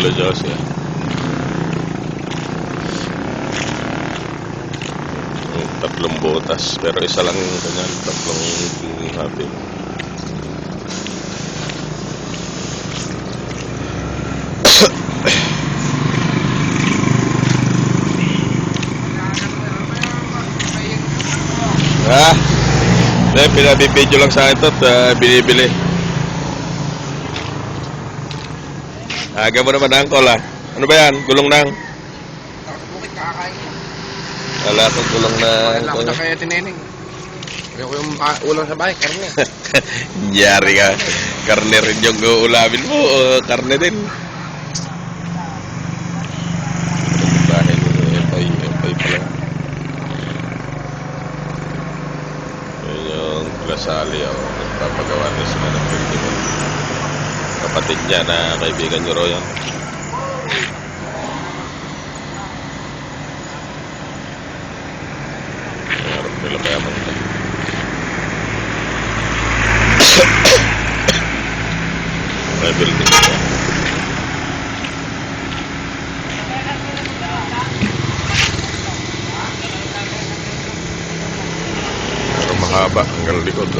Anglo Jose. Tatlong butas, pero isa lang yung kanyan, tatlong natin. Pinabibidyo lang sa akin ito at binibili. Aga mo naman ang call. Ano ba yan? Gulong nang? Bukit kakakain. Wala akong gulong na... Wala ko na kaya tineneng. Ayaw ko yung ulang sa bahay, karne. Nyari ka. Karne rin yung ulamin mo o karne din? Dahil empay pala. Yun yung Lasali o nagpapagawa na sila ng building. Kapatid niya na kaibigan ni Royan. Meron nila mayaman ka. May building ito. Pero mahaba hanggang likod.